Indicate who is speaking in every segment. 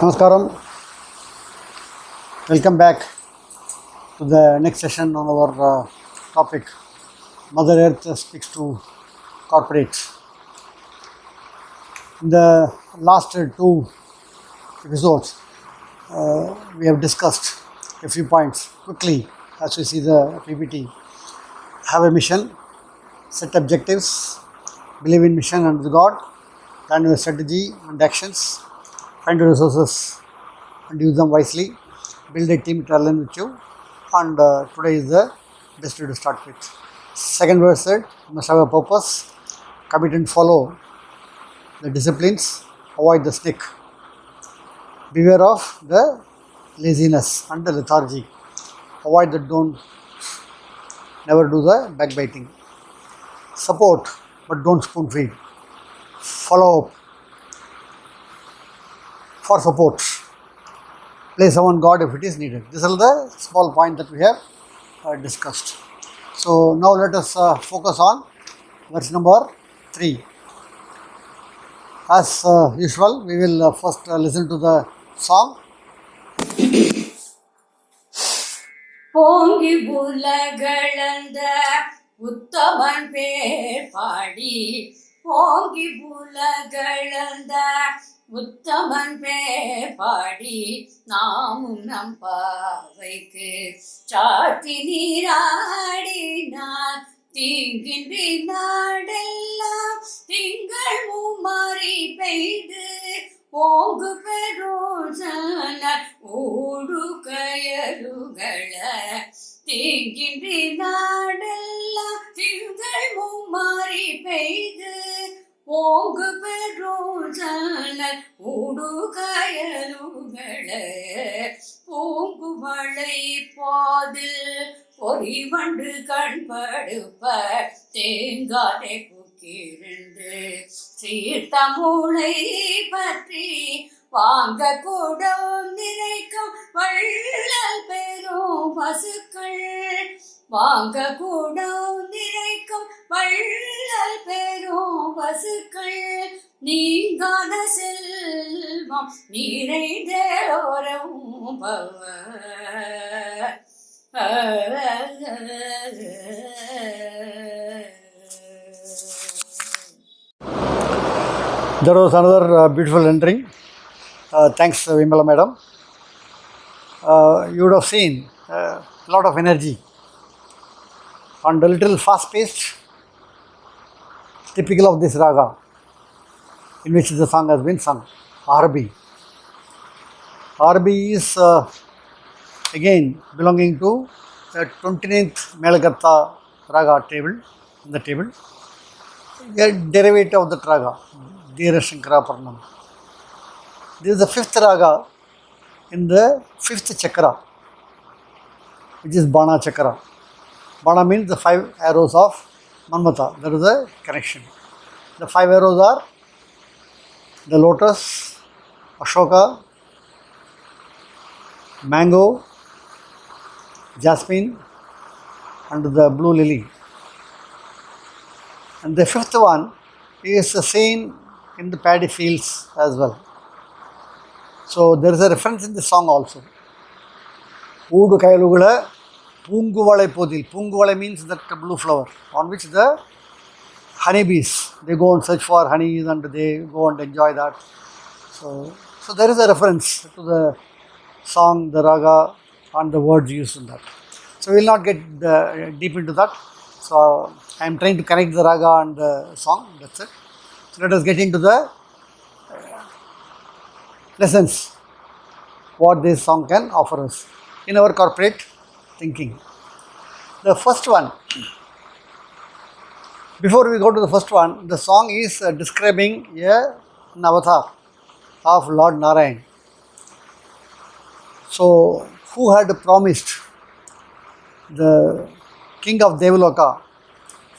Speaker 1: Namaskaram. Welcome back to the next session on our topic Mother Earth speaks to corporates. In the last two episodes, we have discussed a few points quickly as we see the PPT. Have a mission, set objectives, believe in mission and with God, plan your strategy and actions, find your resources and use them wisely, build a team to align with you, and today is the best way to start with. Second verse said, you must have a purpose, commit and follow the disciplines, avoid the snake, beware of the laziness and the lethargy, avoid the don't, never do the backbiting, support but don't spoon feed, follow up for support, place on God if it is needed. These are the small points that we have discussed. So now let us focus on verse number 3. As usual, we will first listen to the song.
Speaker 2: போங்கி புலகளந்த உத்தமன் பேர் பாடி போங்கி புலகளந்த உத்தமன் பேர் பாடி நாமும் நம் பாவைக்கு சாத்தி நீராடினார் தீங்கின்றி நாடெல்லாம் திங்கள் மும்மாறி பெய்து ஓங்கு பெருசன ஊடு கயலுகள தீங்கின்றி நாடெல்லாம் திங்கள் மும்மாறி பெய்து ஓங்கு பெருசன ஊடு கயலுகள பூங்குவளை பாதில் பொறிவண்டு கண்படுப்ப தேங்காலை புக்கிருந்து சீர்த்தமுளை பற்றி வாங்க கூடம் நிறைக்கும் வள்ளல் பெரும் பசுக்கள் வாங்க கூடம் நிறைக்கும் வள்ளல் பெரும் பசுக்கள் நீங்காத செல்வம் நிறைந்தோரம் பவ
Speaker 1: There was another beautiful rendering. Thanks, Vimala madam. You would have seen a lot of energy and a little fast-paced, typical of this raga in which the song has been sung, Arbi. Arbi is again belonging to the 29th Melagatta raga table, in the table, a derivative of the raga, Dhira Shankara Parnam. This is the fifth raga in the fifth chakra, which is Bana chakra. Bana means the 5 arrows of Manmata. There is a connection. The 5 arrows are the lotus, Ashoka, mango, jasmine, and the blue lily. And the fifth one is seen in the paddy fields as well. So there is a reference in the song also. Oodu kayalugala punguvalai podil. Punguvalai means that blue flower on which the honeybees, they go and search for honeys and they go and enjoy that. So there is a reference to the song, the raga and the words used in that. So we will not get deep into that. So I am trying to connect the raga and the song, that's it. So let us get into the lessons, what this song can offer us in our corporate thinking. The first one, before we go to the first one, the song is describing an avatar of Lord Narayan. So who had promised the king of Devaloka,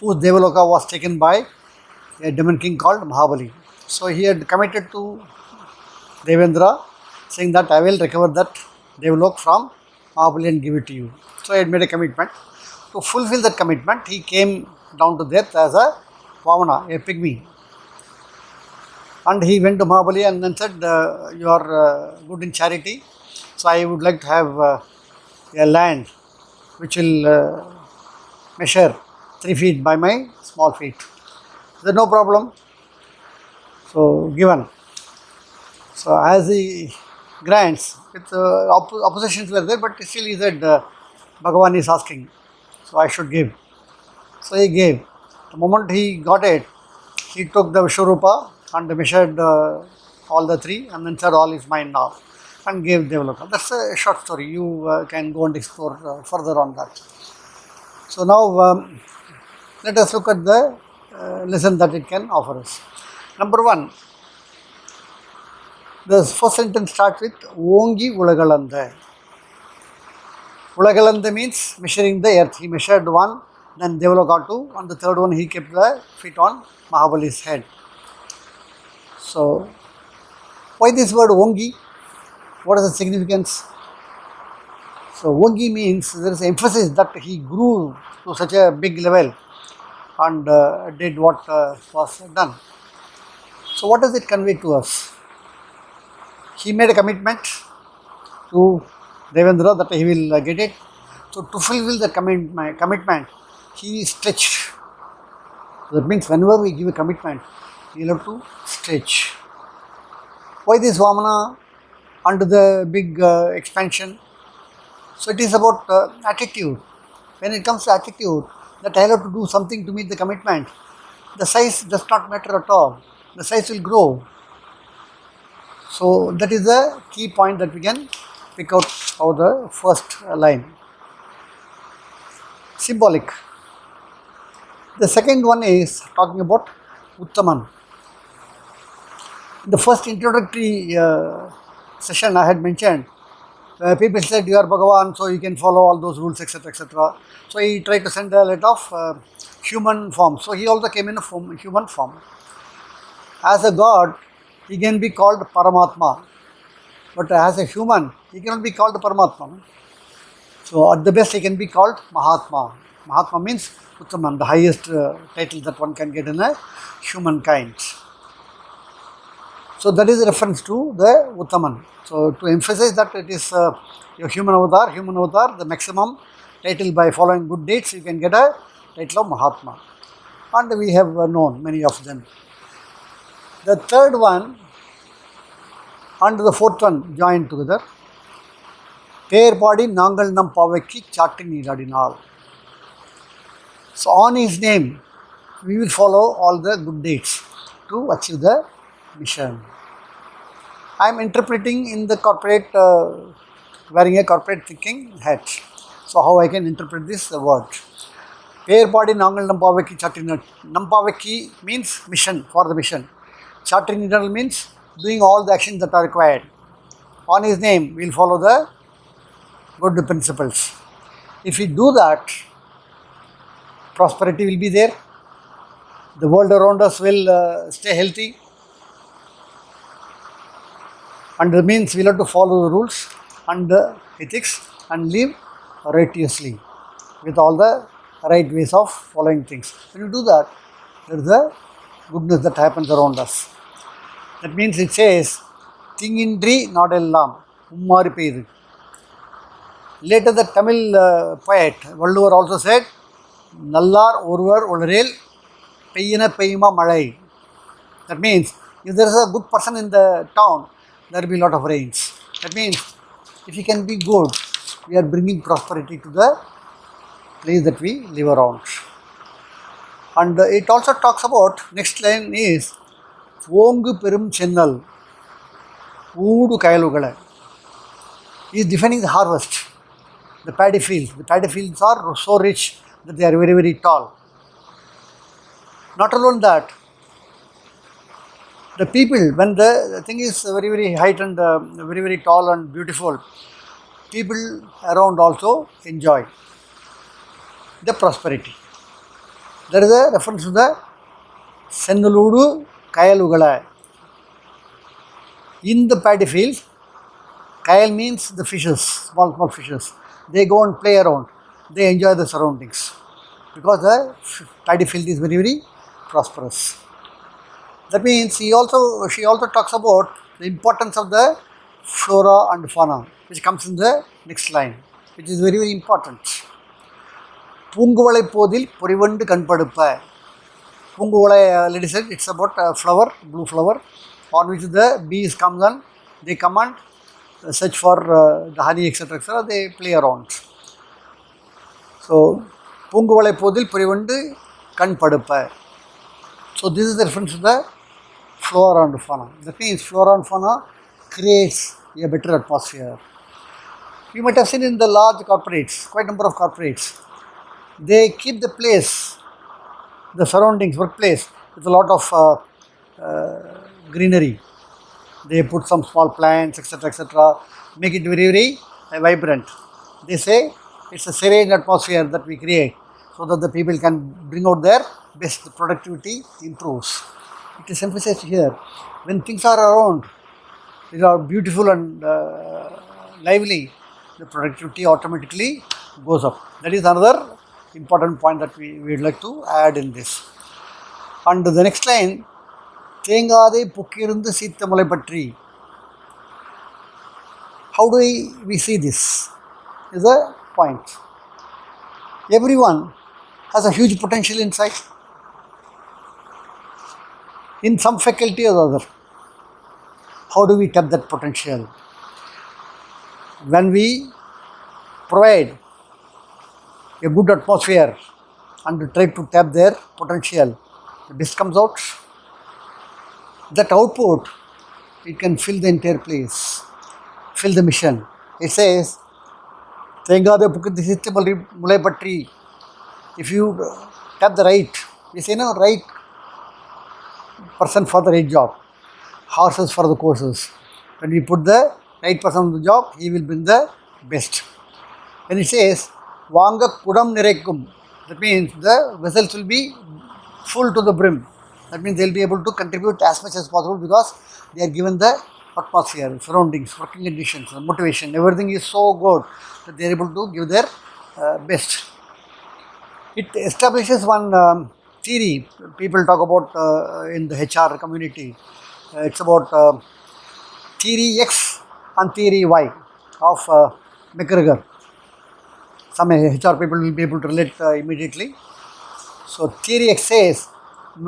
Speaker 1: whose Devaloka was taken by a demon king called Mahabali. So he had committed to Devendra, saying that I will recover that Devalok from Mahabali and give it to you. So he had made a commitment. To fulfill that commitment, he came down to death as a Vamana, a pygmy. And he went to Mahabali and then said, you are good in charity, so I would like to have a land which will measure 3 feet by my small feet. He said, no problem. So given. So as he grants, with oppositions were there, but still he said, Bhagavan is asking, so I should give. So he gave. The moment he got it, he took the Vishwarupa and measured all the 3 and then said, all is mine now, and gave Devaloka. That's a short story. You can go and explore further on that. So now let us look at the lesson that it can offer us. Number 1, the first sentence starts with Ongi Ulagalanda. Ulagalanda means measuring the earth. He measured 1, then Devaloka got 2, and the third one he kept the feet on Mahabali's head. So, why this word Ongi? What is the significance? So, Ongi means there is emphasis that he grew to such a big level and did what was done. So, what does it convey to us? He made a commitment to Devendra that he will get it. So, to fulfill the commitment, he stretched. So that means whenever we give a commitment, we have to stretch. Why this Vamana under the big expansion? So it is about attitude. When it comes to attitude, that I have to do something to meet the commitment, the size does not matter at all. The size will grow. So that is the key point that we can pick out of the first line. Symbolic. The second one is talking about Uttaman. In the first introductory session I had mentioned, people said you are Bhagavan, so you can follow all those rules, etc. etc. So he tried to send a lot of human form. So he also came in a human form. As a god, he can be called Paramatma, but as a human, he cannot be called Paramatma. So at the best, he can be called Mahatma. Mahatma means Uttaman, the highest title that one can get in a humankind. So that is a reference to the Uttaman. So to emphasize that it is your human avatar, the maximum title by following good deeds, you can get a title of Mahatma. And we have known many of them. The third one and the fourth one joined together. Perpadi Nangal Nam Pavaki Chatti Niladinal. So on his name, we will follow all the good deeds to achieve the mission. I am interpreting in the corporate, wearing a corporate thinking hat. So how I can interpret this word? Perpadi Nangal Nam Pavaki Chatti Nampavaki means mission, for the mission. Chatti Nidal means doing all the actions that are required. On his name, we will follow the good principles. If we do that, prosperity will be there. The world around us will stay healthy. And that means we have to follow the rules and the ethics and live righteously with all the right ways of following things. When you do that, there is a goodness that happens around us. That means it says, Thingindri Nadellam, Ummari Peidu. Later the Tamil poet Valluvar also said, Nallar Oruvar Ularel Peyina Peyima Malai. That means if there is a good person in the town, there will be a lot of rains. That means if you can be good, we are bringing prosperity to the place that we live around. And it also talks about, next line is, Vongu Perum Chennal, Oodu Kayalugala. He is defining the harvest, the paddy fields. The paddy fields are so rich that they are very, very tall. Not alone that, the people, when the thing is very, very height and very, very tall and beautiful, people around also enjoy the prosperity. There is a reference to the Sennaludu Kayalugala. In the paddy field, Kayal means the fishes, small, small fishes. They go and play around. They enjoy the surroundings because the paddy field is very, very prosperous. That means she also talks about the importance of the flora and fauna, which comes in the next line, which is very, very important. பூங்குவளை போதில் பொறிவண்டு கண்படுப்ப. பூங்குவளை, lady said, it's about a flower, blue flower, on which the bees comes and they come and search for the honey, etc., etc. They play around. So, பூங்குவளை போதில் பொறிவண்டு கண்படுப்ப. So, this is the reference to the flora and fauna. That means flora and fauna creates a better atmosphere. You might have seen in the large corporates, quite a number of corporates, they keep the place, the surroundings, workplace, with a lot of greenery. They put some small plants, etc., etc., make it very, very vibrant. They say it's a serene atmosphere that we create so that the people can bring out their best, productivity improves. It is emphasized here. When things are around, they are beautiful and lively, the productivity automatically goes up. That is another important point that we would like to add in this. And the next line, தேங்காதே புக்கிருந்து சீத்த முளை பற்றி. How do we see this? Is a point. Everyone has a huge potential inside, in some faculty or other. How do we tap that potential? When we provide a good atmosphere and try to tap their potential, the best comes out. That output, it can fill the entire place, fill the mission. It says, தேங்காத புக்கு சித்து முளை பற்றி. If you tap the right, we say no, right person for the right job, horses for the courses. When we put the right person on the job, he will bring the best. When it says, வாங்க குடம் நிறைக்கும், that means the vessels will be full to the brim. That means they will be able to contribute as much as possible because they are given the atmosphere, surroundings, working conditions, motivation, everything is so good that they are able to give their best. It establishes one theory people talk about in the HR community. It's about theory X and theory Y of McGregor. Some HR people will be able to relate immediately. So, theory X says,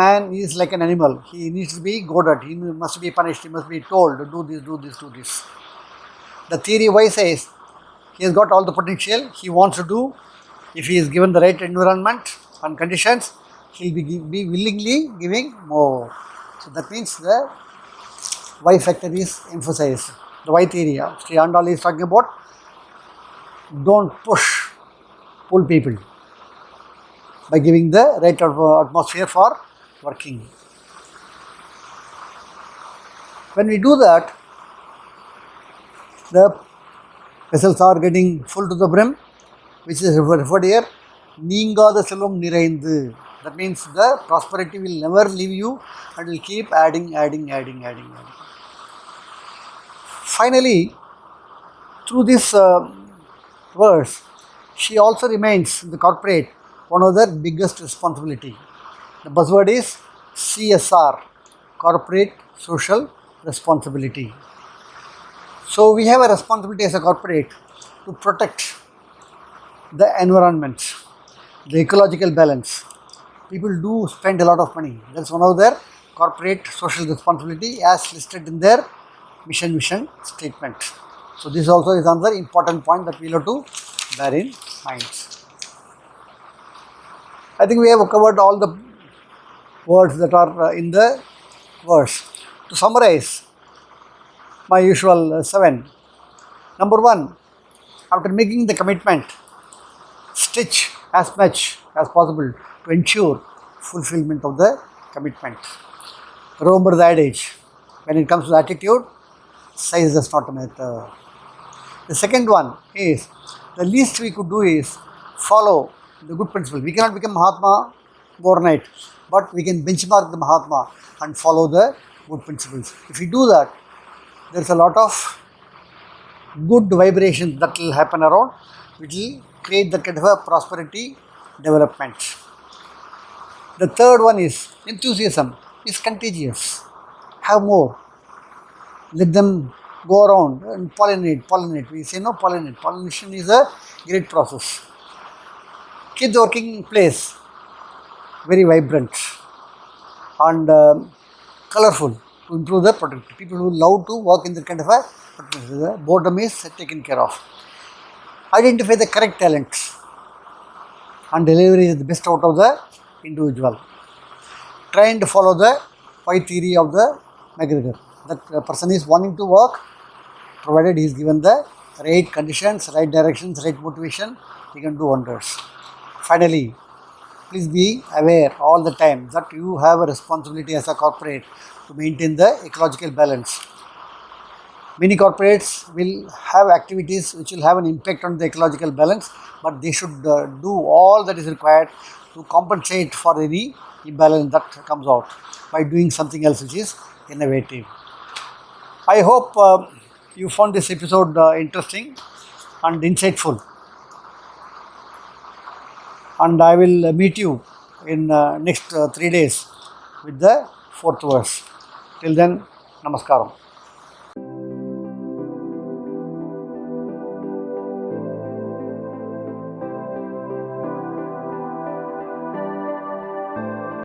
Speaker 1: man is like an animal. He needs to be goaded. He must be punished. He must be told, do this, do this, do this. The theory Y says, he has got all the potential he wants to do. If he is given the right environment and conditions, he will be willingly giving more. So that means the Y factor is emphasized. The Y theory, Sri Andal is talking about, don't push, pull people by giving the right atmosphere for working. When we do that, the vessels are getting full to the brim, which is referred here, நீங்காத செல்வம் நிறைந்து. That means the prosperity will never leave you and will keep adding. Finally, through this verse, she also remains the corporate one of their biggest responsibility. The buzzword is CSR, corporate social responsibility. So we have a responsibility as a corporate to protect the environment, the ecological balance. People do spend a lot of money. That's one of their corporate social responsibility as listed in their mission statement. So this also is another important point that we have to bear in mind. I think we have covered all the words that are in the verse. To summarize, my usual 7. Number 1, after making the commitment, stitch as much as possible to ensure fulfillment of the commitment. Remember the adage, when it comes to attitude, size does not matter. The second one is, the least we could do is follow the good principle. We cannot become Mahatma overnight, but we can benchmark the Mahatma and follow the good principles. If we do that, there is a lot of good vibrations that will happen around, which will create that kind of a prosperity development. The third one is enthusiasm. is contagious. Have more. Let them go around and pollinate. We say no, pollinate. Pollination is a great process. Keep the working place very vibrant and colorful to improve the productivity. People who love to work in that kind of a productivity, the boredom is taken care of. Identify the correct talents and deliver the best out of the individual. Try and follow the why theory of the McGregor. That person is wanting to work, provided he is given the right conditions, right directions, right motivation, he can do wonders. Finally, please be aware all the time that you have a responsibility as a corporate to maintain the ecological balance. Many corporates will have activities which will have an impact on the ecological balance, but they should do all that is required to compensate for any imbalance that comes out by doing something else which is innovative. I hope you found this episode interesting and insightful, and I will meet you in next 3 days with the fourth verse. Till then, namaskaram.